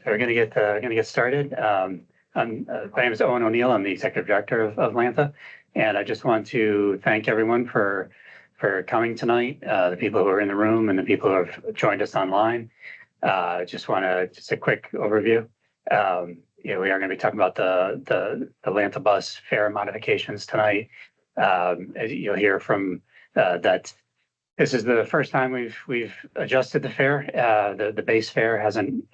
We're gonna get started. My name is Owen O'Neill. I'm the executive director of Lantha, and I just want to thank everyone for coming tonight. The people who are in the room and the people who have joined us online. Just a quick overview. We are going to be talking about the Lantha bus fare modifications tonight. As you'll hear from that. This is the first time we've adjusted the fare. The base fare hasn't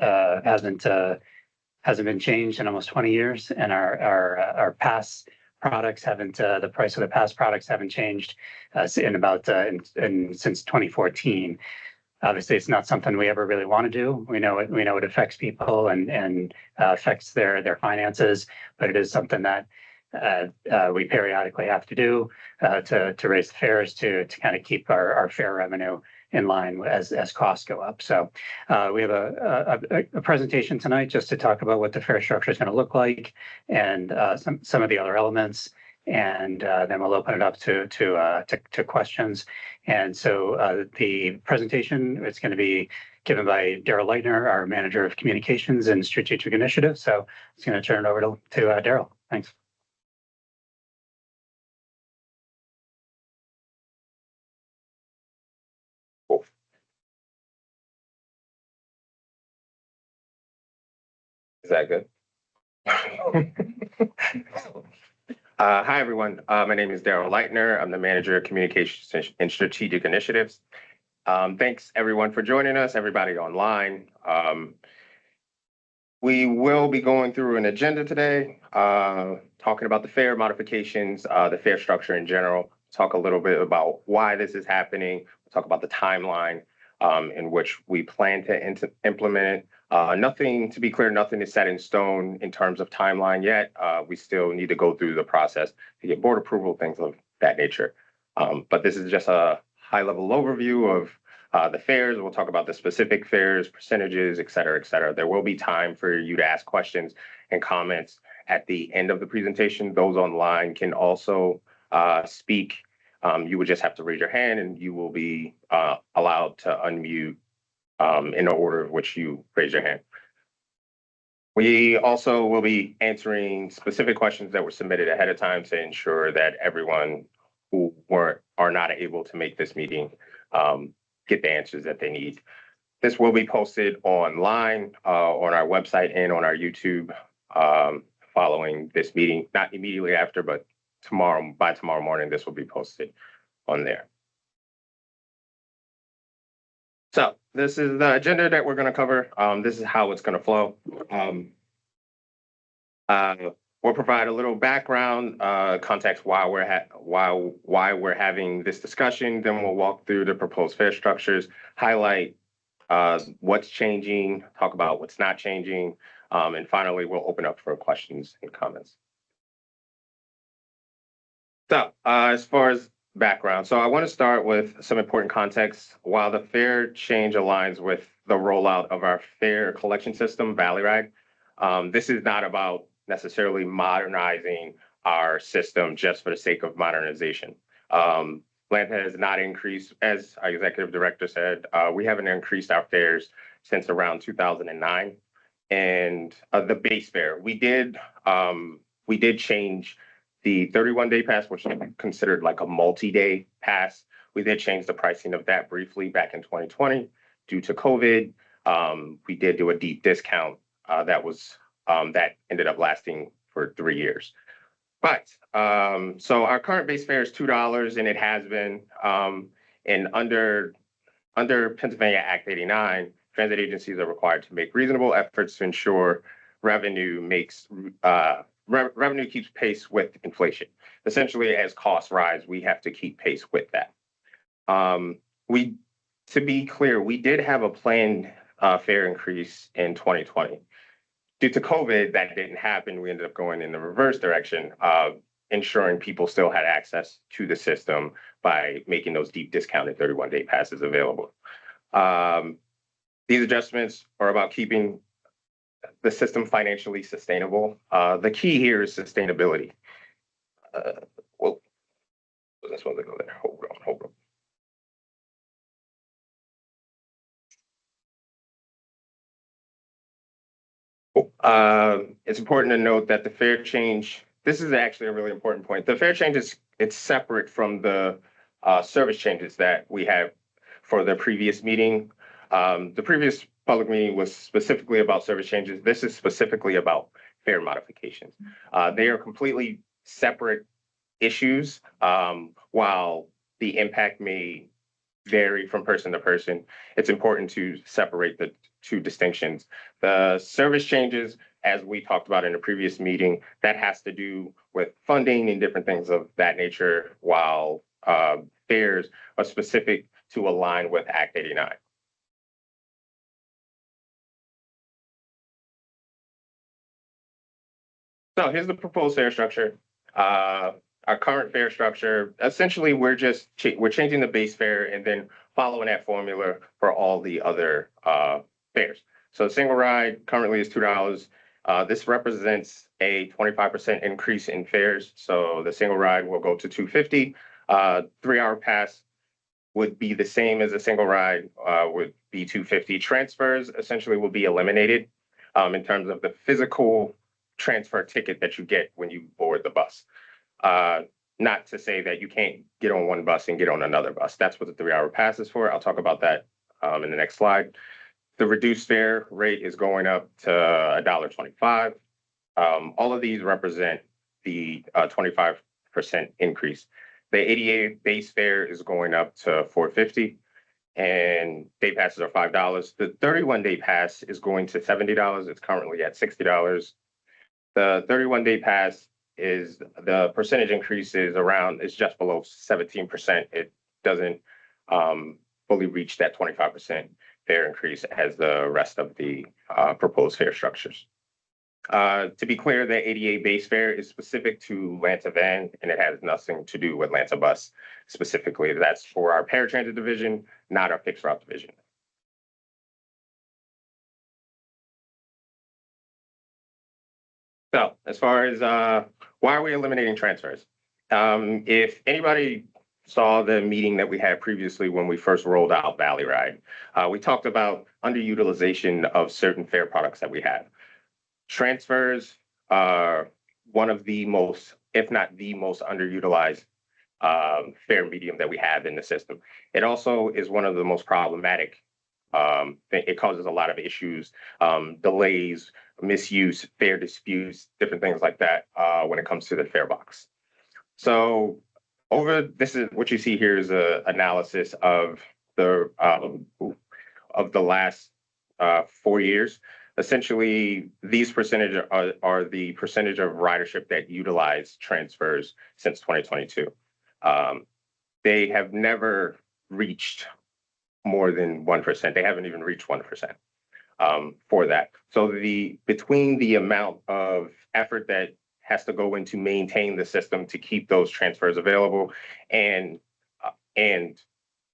been changed in almost 20 years, and our past products haven't. The price of the past products haven't changed since 2014. Obviously, it's not something we ever really want to do. We know it affects people and affects their finances, but it is something that we periodically have to do to raise the fares to kind of keep our fare revenue in line as costs go up. So we have a presentation tonight just to talk about what the fare structure is going to look like and some of the other elements, and then we'll open it up to questions. And so the presentation, it's going to be given by Daryl Leitner, our manager of communications and strategic initiatives. So it's going to turn it over to Daryl. Thanks. Is that good? Hi, everyone. My name is Daryl Leitner. I'm the manager of communications and strategic initiatives. Thanks, everyone, for joining us, everybody online. We will be going through an agenda today, talking about the fare modifications, the fare structure in general, talk a little bit about why this is happening, talk about the timeline in which we plan to implement it. Nothing, to be clear, nothing is set in stone in terms of timeline yet. We still need to go through the process to get board approval, things of that nature. But this is just a high-level overview of the fares. We'll talk about the specific fares, percentages, et cetera, et cetera. There will be time for you to ask questions and comments at the end of the presentation. Those online can also speak. You would just have to raise your hand and you will be allowed to unmute in the order of which you raise your hand. We also will be answering specific questions that were submitted ahead of time to ensure that everyone who are not able to make this meeting get the answers that they need. This will be posted online on our website and on our YouTube following this meeting, not immediately after, but by tomorrow morning, this will be posted on there. So this is the agenda that we're going to cover. This is how it's going to flow. We'll provide a little background, context why we're having this discussion. Then we'll walk through the proposed fare structures, highlight what's changing, talk about what's not changing, and finally we'll open up for questions and comments. So as far as background, so I want to start with some important context. While the fare change aligns with the rollout of our fare collection system, Valleyrag, this is not about necessarily modernizing our system just for the sake of modernization. Lantha has not increased, as our executive director said, we haven't increased our fares since around 2009. And the base fare, we did change the 31-day pass, which is considered like a multi-day pass. We did change the pricing of that briefly back in 2020 due to COVID. We did do a deep discount that ended up lasting for 3 years. But so our current base fare is $2, and it has been. And under Pennsylvania Act 89, transit agencies are required to make reasonable efforts to ensure revenue keeps pace with inflation. Essentially, as costs rise, we have to keep pace with that. To be clear, we did have a planned fare increase in 2020. Due to COVID, that didn't happen. We ended up going in the reverse direction of ensuring people still had access to the system by making those deep discounted 31-day passes available. These adjustments are about keeping the system financially sustainable. The key here is sustainability. Well, this one to go there. Hold on. It's important to note that the fare change, this is actually a really important point. The fare change it's separate from the service changes that we have for the previous meeting. The previous public meeting was specifically about service changes. This is specifically about fare modifications. They are completely separate issues, while the impact may vary from person to person. It's important to separate the two distinctions. The service changes, as we talked about in the previous meeting, that has to do with funding and different things of that nature, while fares are specific to align with Act 89. So here's the proposed fare structure. Our current fare structure, essentially, we're changing the base fare and then following that formula for all the other fares. So single ride currently is $2. This represents a 25% increase in fares. So the single ride will go to $2.50. 3-hour pass would be the same as a single ride, would be $2.50. Transfers essentially will be eliminated in terms of the physical transfer ticket that you get when you board the bus. Not to say that you can't get on one bus and get on another bus. That's what the 3-hour pass is for. I'll talk about that in the next slide. The reduced fare rate is going up to $1.25. All of these represent the 25% increase. The 88 base fare is going up to $4.50, and day passes are $5. The 31-day pass is going to $70. It's currently at $60. The 31-day pass is the percentage increase is just below 17%. It doesn't fully reach that 25% fare increase as the rest of the proposed fare structures. To be clear, the 88 base fare is specific to Lanta Van, and it has nothing to do with Lanta Bus specifically. That's for our paratransit division, not our fixed route division. So as far as why are we eliminating transfers? If anybody saw the meeting that we had previously when we first rolled out Valley Ride, we talked about underutilization of certain fare products that we have. Transfers are one of the most, if not the most underutilized fare medium that we have in the system. It also is one of the most problematic. It causes a lot of issues, delays, misuse, fare disputes, different things like that when it comes to the fare box. So this is what you see here is an analysis of the last 4 years. Essentially, these percentages are the percentage of ridership that utilize transfers since 2022. They have never reached more than 1%. They haven't even reached 1% for that. So between the amount of effort that has to go into maintain the system to keep those transfers available and the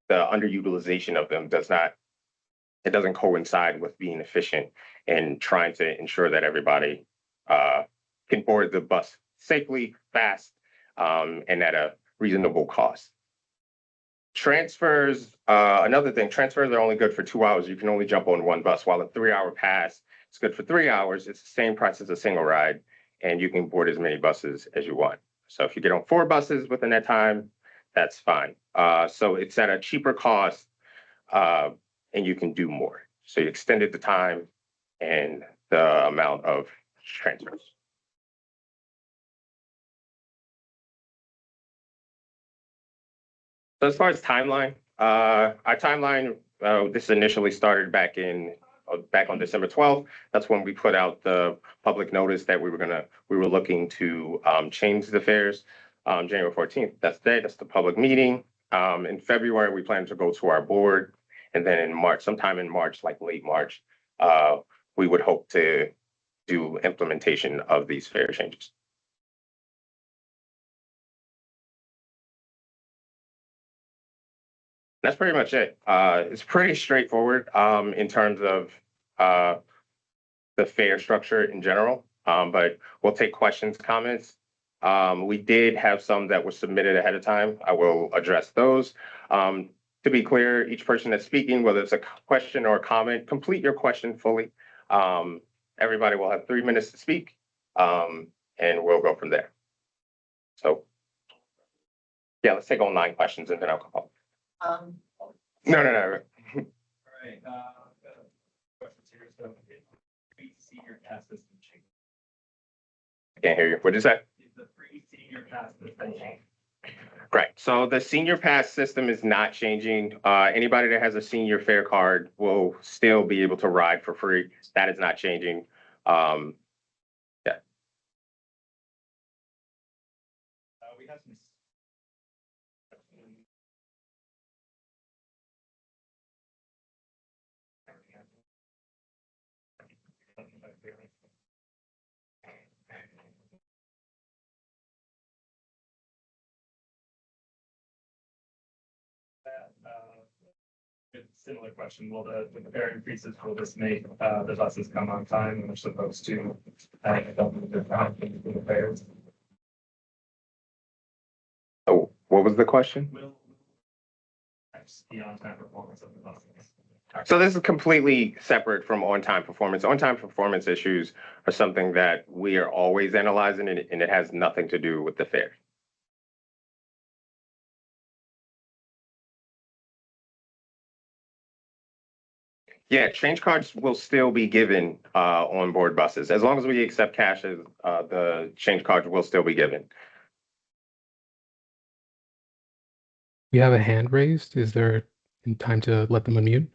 underutilization of them doesn't coincide with being efficient and trying to ensure that everybody can board the bus safely, fast, and at a reasonable cost. Transfers, another thing, transfers are only good for 2 hours. You can only jump on one bus, while a 3-hour pass is good for 3 hours. It's the same price as a single ride, and you can board as many buses as you want. So if you get on 4 buses within that time, that's fine. So it's at a cheaper cost, and you can do more. So you extended the time and the amount of transfers. So as far as timeline, our timeline, this initially started back on December 12th. That's when we put out the public notice that we were looking to change the fares. January 14th, that's the day, that's the public meeting. In February, we plan to go to our board. And then in March, sometime in March, like late March, we would hope to do implementation of these fare changes. That's pretty much it. It's pretty straightforward in terms of the fare structure in general, but we'll take questions, comments. We did have some that were submitted ahead of time. I will address those. To be clear, each person that's speaking, whether it's a question or a comment, complete your question fully. everybody will have 3 minutes to speak, and we'll go from there. So, yeah, let's take online questions and then I'll come up. No. All right, questions here, so free senior pass system change. I can't hear you. What'd you say? Is the free senior pass system change? Right, so the senior pass system is not changing. Anybody that has a senior fare card will still be able to ride for free. That is not changing. We have some. Similar question, will with the fare increases, will this make the buses come on time when they're supposed to? I don't think they're not for the fares. Oh, what was the question? Will the on-time performance of the buses? So this is completely separate from on-time performance. On-time performance issues are something that we are always analyzing, and it has nothing to do with the fare. Yeah, change cards will still be given on board buses. As long as we accept cash, the change cards will still be given. You have a hand raised. Is there time to let them unmute?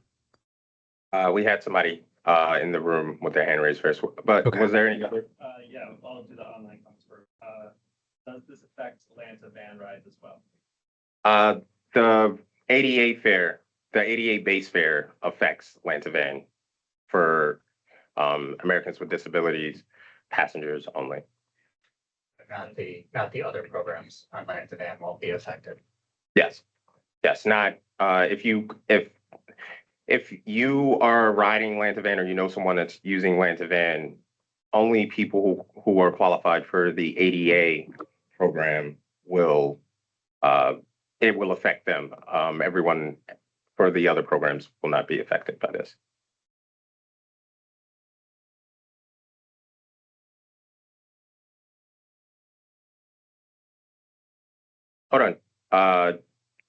We had somebody in the room with their hand raised first, but Okay. was there any other? Yeah, I'll do the online comments first. Does this affect Atlanta van rides as well? The 88 fare, the 88 base fare affects Lantavan for Americans with disabilities, passengers only. Not the other programs on Lantavan won't be affected. Yes, not if you are riding Lantavan or you know someone that's using Lantavan, only people who are qualified for the ADA program will it will affect them. Everyone for the other programs will not be affected by this. Hold on.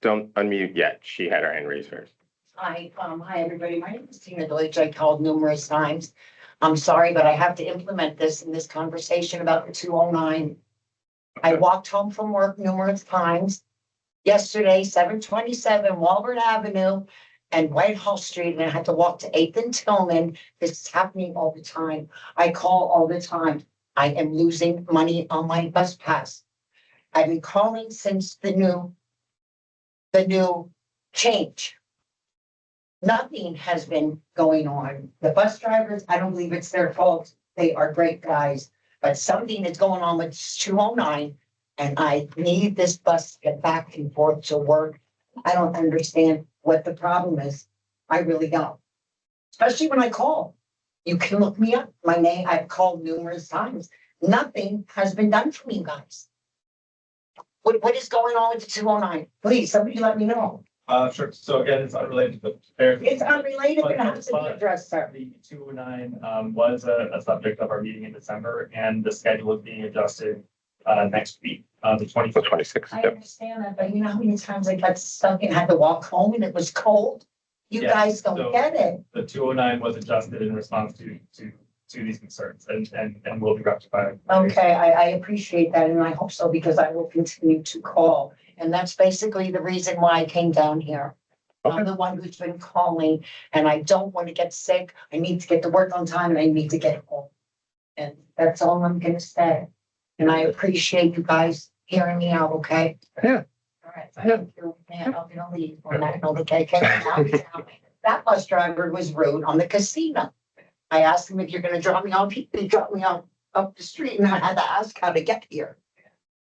Don't unmute yet. She had her hand raised first. Hi, everybody. My name is Tina Deutsch. I called numerous times. I'm sorry, but I have to implement this in this conversation about the 209. I walked home from work numerous times. Yesterday, 727 Walbert Avenue and Whitehall Street, and I had to walk to 8th and Tillman. This is happening all the time. I call all the time. I am losing money on my bus pass. I've been calling since the new change. Nothing has been going on. The bus drivers, I don't believe it's their fault. They are great guys, but something is going on with 209, and I need this bus to get back and forth to work. I don't understand what the problem is. I really don't. Especially when I call. You can look me up. My name, I've called numerous times. Nothing has been done for me, guys. What is going on with the 209? Please, somebody let me know. Sure. So again, it's unrelated to the fares. It's unrelated, but it has to be addressed, sir. The 209 was a subject of our meeting in December, and the schedule is being adjusted next week, the 26th. I understand that, but you know how many times I got stuck and had to walk home and it was cold? You Yeah, guys don't so- get it. The 209 was adjusted in response to these concerns and will be rectified. Okay, I appreciate that, and I hope so, because I will continue to call. And that's basically the reason why I came down here. Okay. I'm the one who's been calling, and I don't want to get sick. I need to get to work on time, and I need to get home. And that's all I'm gonna say. And I appreciate you guys hearing me out, okay? Yeah. All right, thank you. Man, I'm gonna leave on that note, okay? That bus driver was rude on the casino. I asked him if you're gonna drop me off. He dropped me off up the street, and I had to ask how to get here.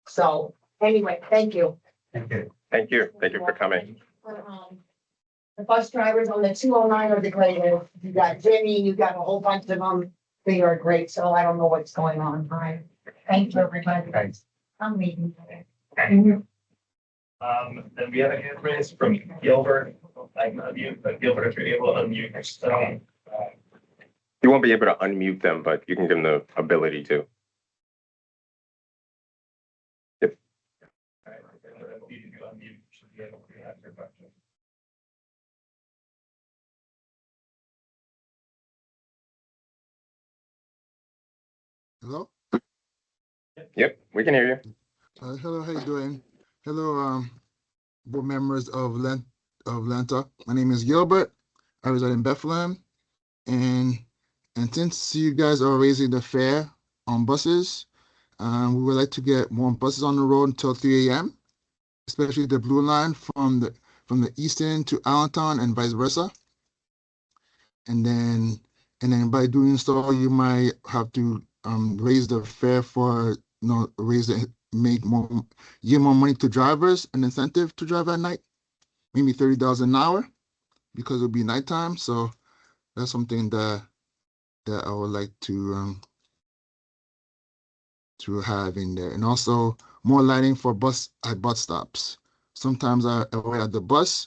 So anyway, thank you. Thank you. Thank you. Thank you for coming. The bus drivers on the 209 are the greatest. You got Jimmy, you got a whole bunch of them. They are great, so I don't know what's going on. Hi. Thank you, everybody. Thanks. I'm leaving. Then we have a hand raised from Gilbert. I can unmute, but Gilbert, if you're able to unmute yourself. You won't be able to unmute them, but you can give them the ability to. All right, you can unmute, should be able to ask your question. Hello? Yep, we can hear you. Hello, how you doing? Hello, board members of Lanta. My name is Gilbert. I reside in Bethlehem. And since you guys are raising the fare on buses, we would like to get more buses on the road until 3 a.m., especially the blue line from the eastern to Allentown and vice versa. And then by doing so, you might have to raise the fare for make more, give more money to drivers, an incentive to drive at night, maybe $30 an hour, because it'll be nighttime. So that's something that I would like to have in there, and also more lighting for bus stops. Sometimes I wait at the bus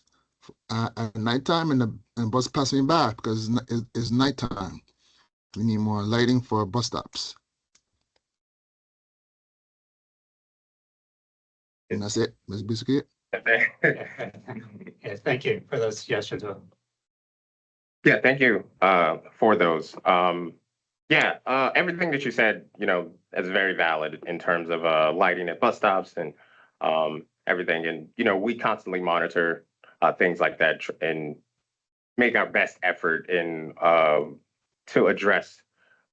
at nighttime, and the bus pass me by because it's nighttime. We need more lighting for bus stops. And that's it. That's basically it. Yes, thank you for those suggestions. Yeah, thank you for those. Everything that you said, is very valid in terms of lighting at bus stops and everything. And, we constantly monitor things like that and make our best effort in to address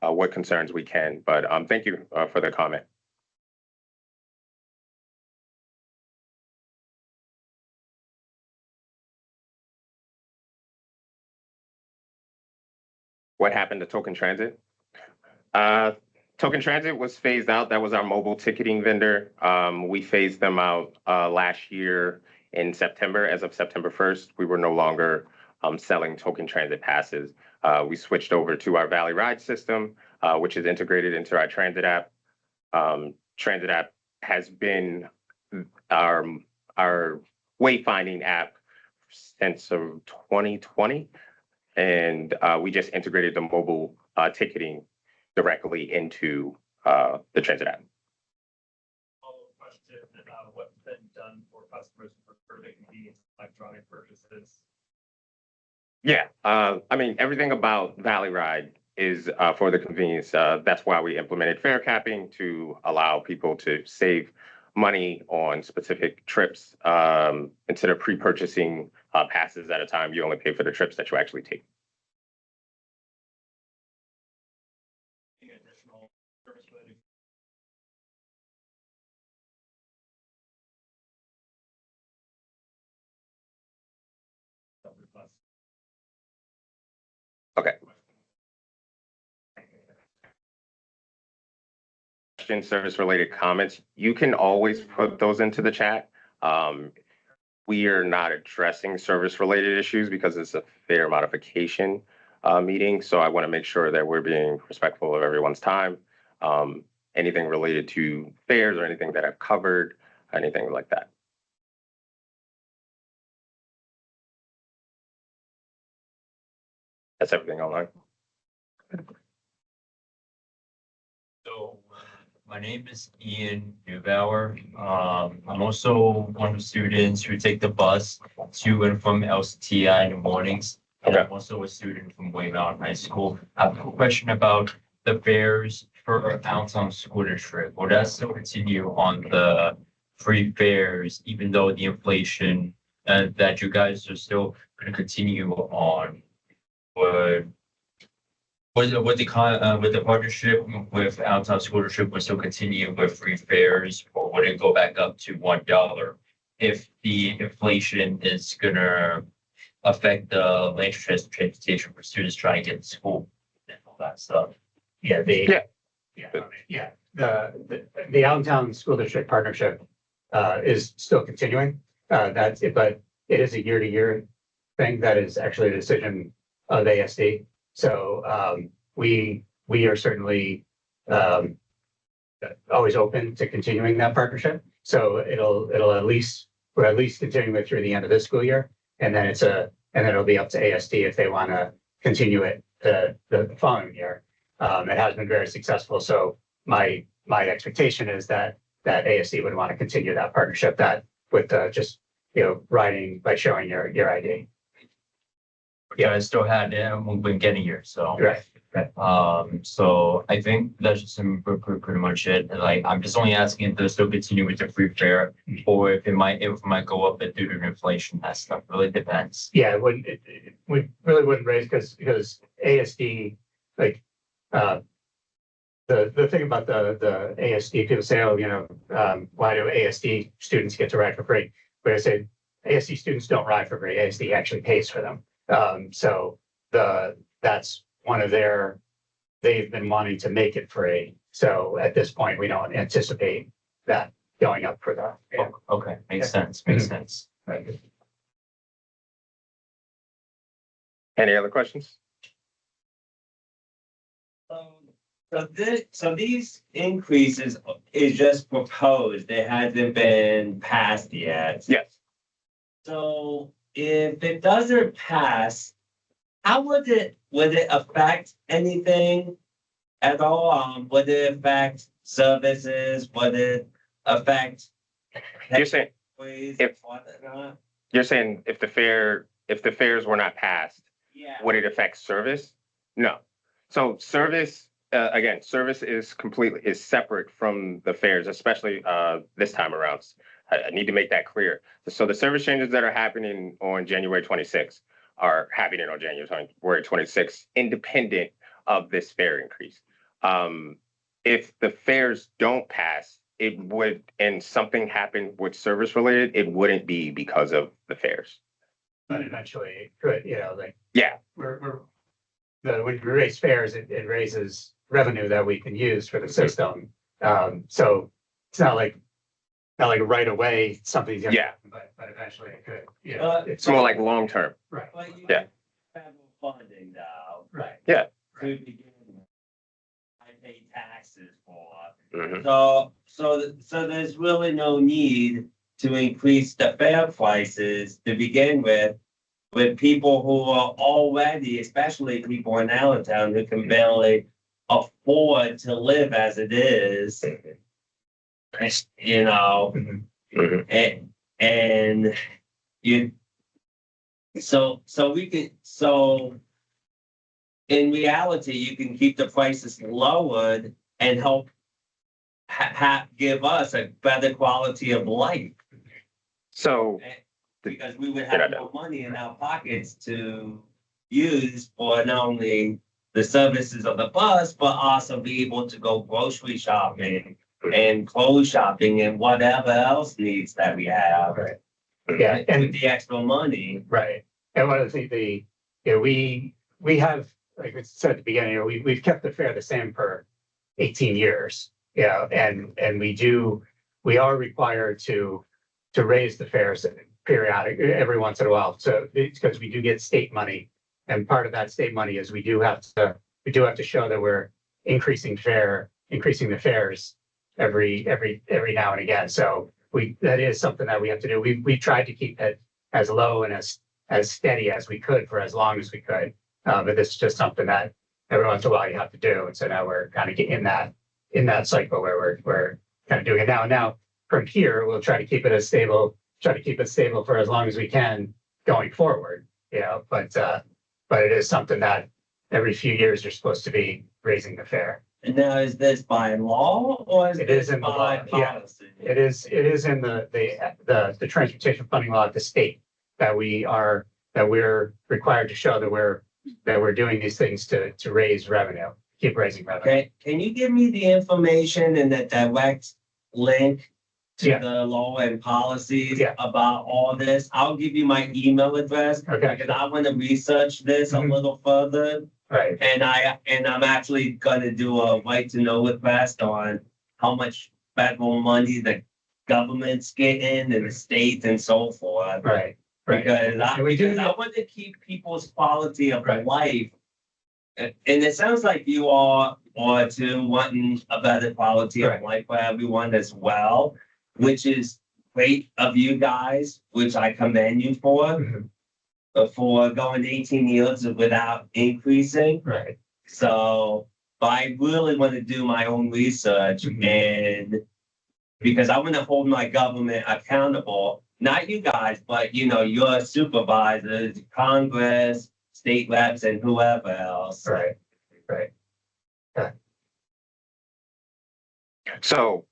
what concerns we can. But thank you for the comment. What happened to Token Transit? Token Transit was phased out. That was our mobile ticketing vendor. We phased them out last year in September. As of September 1st, we were no longer selling Token Transit passes. We switched over to our Valley Ride system, which is integrated into our Transit app. Transit app has been our wayfinding app since 2020. And we just integrated the mobile ticketing directly into the Transit app. Follow-up question about what's been done for customers who prefer the convenience of electronic purchases. Yeah, everything about Valley Ride is for the convenience. That's why we implemented fare capping to allow people to save money on specific trips. Instead of pre-purchasing passes at a time, you only pay for the trips that you actually take. Additional service related. Okay. Service related comments, you can always put those into the chat. We are not addressing service related issues because it's a fare modification meeting. So I want to make sure that we're being respectful of everyone's time. Anything related to fares or anything that I've covered, anything like that. That's everything online. So my name is Ian Neubauer. I'm also one of the students who take the bus to and from LCTI in the mornings. And Okay. I'm also a student from Wayne Mountain High School. I have a question about the fares for our downtown school district. Will that still continue on the free fares, even though the inflation that you guys are still going to continue on? With the partnership with Allentown School District, will still continue with free fares, or would it go back up to $1 if the inflation is gonna affect the land transportation for students trying to get to school and all that stuff? The Allentown School District partnership is still continuing. That's it, but it is a year-to-year thing. That is actually a decision of ASD. So we are certainly always open to continuing that partnership. So we're at least continuing it through the end of this school year, and then it'll be up to ASD if they want to continue it the following year. It has been very successful. So my expectation is that ASD would want to continue that partnership that with just, riding by showing your ID. Which I still had when getting here, so. Right. So I think that's just pretty much it. And like, I'm just only asking if they'll still continue with the free fare or if it might go up due to inflation. That stuff really depends. Yeah, we really wouldn't raise because ASD, like, the thing about the ASD, people say, oh, why do ASD students get to ride for free? But I say ASD students don't ride for free. ASD actually pays for them. So that's one of they've been wanting to make it free. So at this point, we don't anticipate that going up for that. Yeah. Okay, makes sense. Makes sense. Right. Any other questions? So these increases is just proposed, it hasn't been passed yet. Yes. So if it doesn't pass, how would it affect anything at all? Would it affect services? Would it affect? You're saying, employees if- and whatnot? you're saying if the fares were not passed, Yeah. would it affect service? No. So service, again, service is separate from the fares, especially this time around. I need to make that clear. So the service changes that are happening on January 26th are happening on January 26th, independent of this fare increase. If the fares don't pass, it would, and something happened with service related, it wouldn't be because of the fares. But eventually it could, like Yeah, when we raise fares, it raises revenue that we can use for the system. So it's not like right away something's gonna Yeah. happen, but eventually it could, it's more like long term. right, But you Yeah. have federal funding now right. to begin with. I pay taxes for. Mhm. So there's really no need to increase the fare prices to begin with people who are already, especially people in Allentown who can barely afford to live as it is. You know, Mhm. Mhm. and you, so in reality, you can keep the prices lowered and help give us a better quality of life. So, Because we would Good have idea. more money in our pockets to use for not only the services of the bus, but also be able to go grocery shopping and clothes shopping and whatever else needs that we have. Right. Yeah, and With the extra money. right. And one of the things we have, like we said at the beginning, we've kept the fare the same for 18 years. And we are required to raise the fares every once in a while. So it's because we do get state money. And part of that state money is we do have to show that we're increasing the fares every now and again. So that is something that we have to do. We tried to keep it as low and as steady as we could for as long as we could. But this is just something that every once in a while you have to do. And so now we're kind of getting in that cycle where we're kind of doing it now. Now from here, we'll try to keep it stable for as long as we can going forward. But it is something that every few years you're supposed to be raising the fare. And now is this by law or is It this is in the by law, yeah. policy? It is in the transportation funding law of the state that we're required to show that we're doing these things to raise revenue, keep raising revenue. Okay, can you give me the information and the direct link to Yeah. the law and policies Yeah. about all this? I'll give you my email address Okay, because I want to research this a Mhm. little further. right, And I'm actually gonna do a right to know request on how much federal money the government's getting and the state and so forth. right, right. Because And we do I want to keep people's quality of Right. life. And it sounds like you are too wanting a better quality of Right. life for everyone as well, which is great of you guys, which I commend you for. Mhm. for going 18 years without increasing. Right. So, but I really want to do my own research and because I want to hold my government accountable, not you guys, but your supervisors, Congress, state reps, and whoever else. Right. Right. So,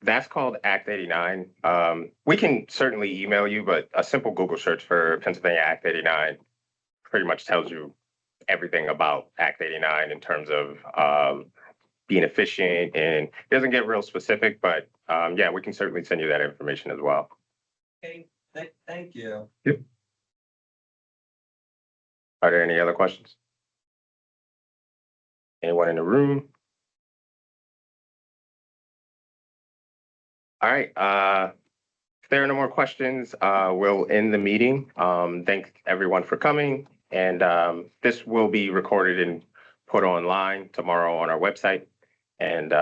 that's called Act 89. We can certainly email you, but a simple Google search for Pennsylvania Act 89 pretty much tells you everything about Act 89 in terms of being efficient, and it doesn't get real specific, but yeah, we can certainly send you that information as well. Okay, thank you. Are there any other questions? Anyone in the room? All right, if there are no more questions, we'll end the meeting. Thank everyone for coming, and this will be recorded and put online tomorrow on our website. And